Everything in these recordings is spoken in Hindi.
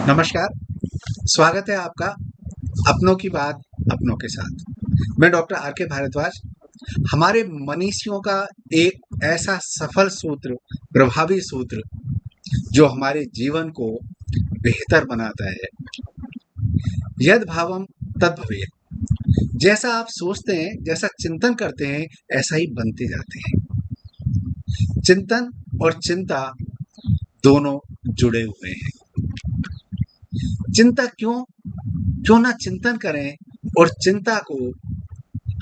नमस्कार, स्वागत है आपका अपनों की बात अपनों के साथ। मैं डॉक्टर आर के भारद्वाज। हमारे मनीषियों का एक ऐसा सफल सूत्र, प्रभावी सूत्र जो हमारे जीवन को बेहतर बनाता है। यद भावम तद भवेत्। जैसा आप सोचते हैं, जैसा चिंतन करते हैं, ऐसा ही बनते जाते हैं। चिंतन और चिंता दोनों जुड़े हुए हैं। चिंता क्यों क्यों ना चिंतन करें और चिंता को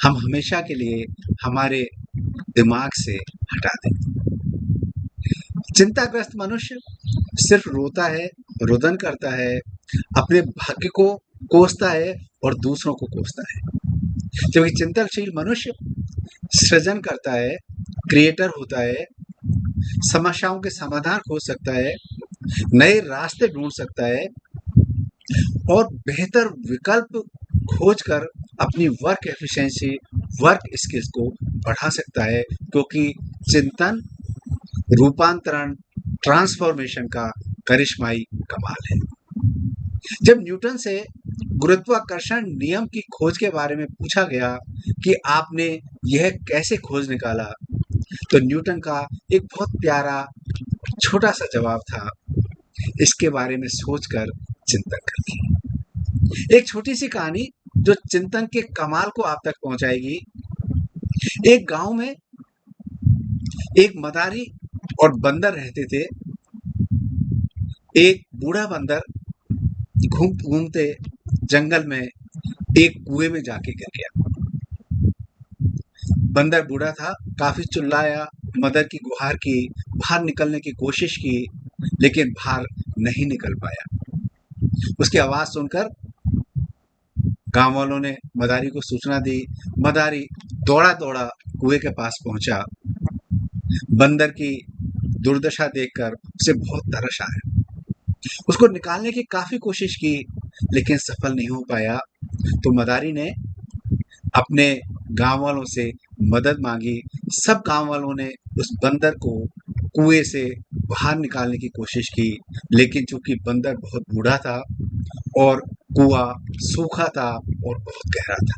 हम हमेशा के लिए हमारे दिमाग से हटा दें। चिंताग्रस्त मनुष्य सिर्फ रोता है, रुदन करता है, अपने भाग्य को कोसता है और दूसरों को कोसता है। जबकि चिंतनशील मनुष्य सृजन करता है, क्रिएटर होता है, समस्याओं के समाधान खोज सकता है, नए रास्ते ढूंढ सकता है और बेहतर विकल्प खोजकर अपनी वर्क एफिशिएंसी, वर्क स्किल्स को बढ़ा सकता है, क्योंकि चिंतन रूपांतरण, ट्रांसफॉर्मेशन का करिश्माई कमाल है। जब न्यूटन से गुरुत्वाकर्षण नियम की खोज के बारे में पूछा गया कि आपने यह कैसे खोज निकाला, तो न्यूटन का एक बहुत प्यारा छोटा सा जवाब था, इसके बारे में सोचकर चिंतन करिए। एक छोटी सी कहानी जो चिंतन के कमाल को आप तक पहुंचाएगी। एक गांव में एक मदारी और बंदर रहते थे। एक बूढ़ा बंदर घूमते घूमते जंगल में एक कुएं में जाके गिर गया। बंदर बूढ़ा था, काफी चिल्लाया, मदद की गुहार की, बाहर निकलने की कोशिश की, लेकिन बाहर नहीं निकल पाया। उसकी आवाज सुनकर गांव वालों ने मदारी को सूचना दी। मदारी दौड़ा दौड़ा कुएं के पास पहुंचा। बंदर की दुर्दशा देखकर उसे बहुत तरस आया। उसको निकालने की काफी कोशिश की, लेकिन सफल नहीं हो पाया। तो मदारी ने अपने गांव वालों से मदद मांगी। सब गांव वालों ने उस बंदर को कुएं से बाहर निकालने की कोशिश की, लेकिन चूंकि बंदर बहुत बूढ़ा था और कुआं सूखा था और बहुत गहरा था।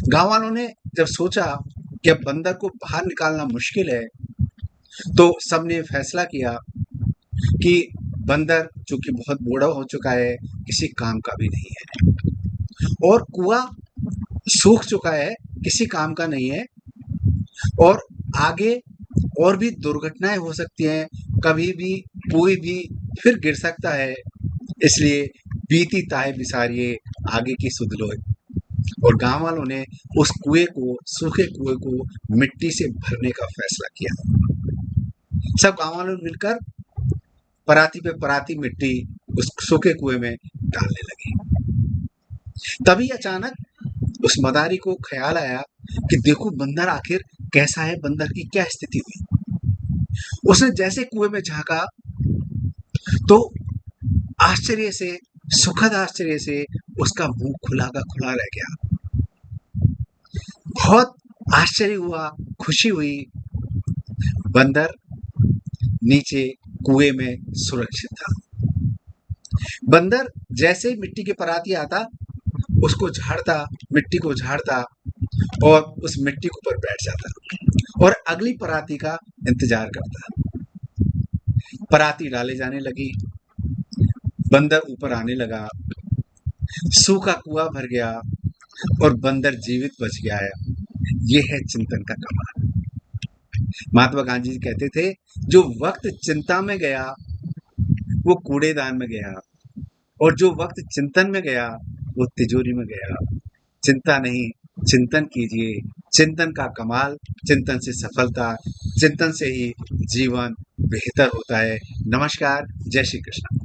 गांव वालों ने जब सोचा कि अब बंदर को बाहर निकालना मुश्किल है, तो सबने फैसला किया कि बंदर चूंकि बहुत बूढ़ा हो चुका है, किसी काम का भी नहीं है, और कुआं सूख चुका है, किसी काम का नहीं है, और आगे और भी दुर्घटनाएं हो सकती हैं, कभी भी कोई भी फिर गिर सकता है। इसलिए बीती ताय बिसारिये आगे की सुध लो। और गांव वालों ने उस कुएं को, सूखे कुएं को मिट्टी से भरने का फैसला किया। सब गांव वालों ने मिलकर पराती पे पराती मिट्टी उस सूखे कुएं में डालने लगे। तभी अचानक उस मदारी को ख्याल आया कि देखो बंदर आखिर कैसा है, बंदर की क्या स्थिति हुई। उसने जैसे कुएं में झांका तो आश्चर्य से, सुखद आश्चर्य से उसका मुंह खुला का खुला रह गया। बहुत आश्चर्य हुआ, खुशी हुई। बंदर नीचे कुएं में सुरक्षित था। बंदर जैसे ही मिट्टी के पराती आता, उसको झाड़ता, मिट्टी को झाड़ता और उस मिट्टी के ऊपर बैठ जाता और अगली पराती का इंतजार करता। पराती डाले जाने लगी, बंदर ऊपर आने लगा, सूखा कुआं भर गया और बंदर जीवित बच गया है। ये है चिंतन का कमाल। महात्मा गांधी जी कहते थे, जो वक्त चिंता में गया वो कूड़ेदान में गया, और जो वक्त चिंतन में गया वो तिजोरी में गया। चिंता नहीं, चिंतन कीजिए। चिंतन का कमाल, चिंतन से सफलता, चिंतन से ही जीवन बेहतर होता है। नमस्कार, जय श्री कृष्ण।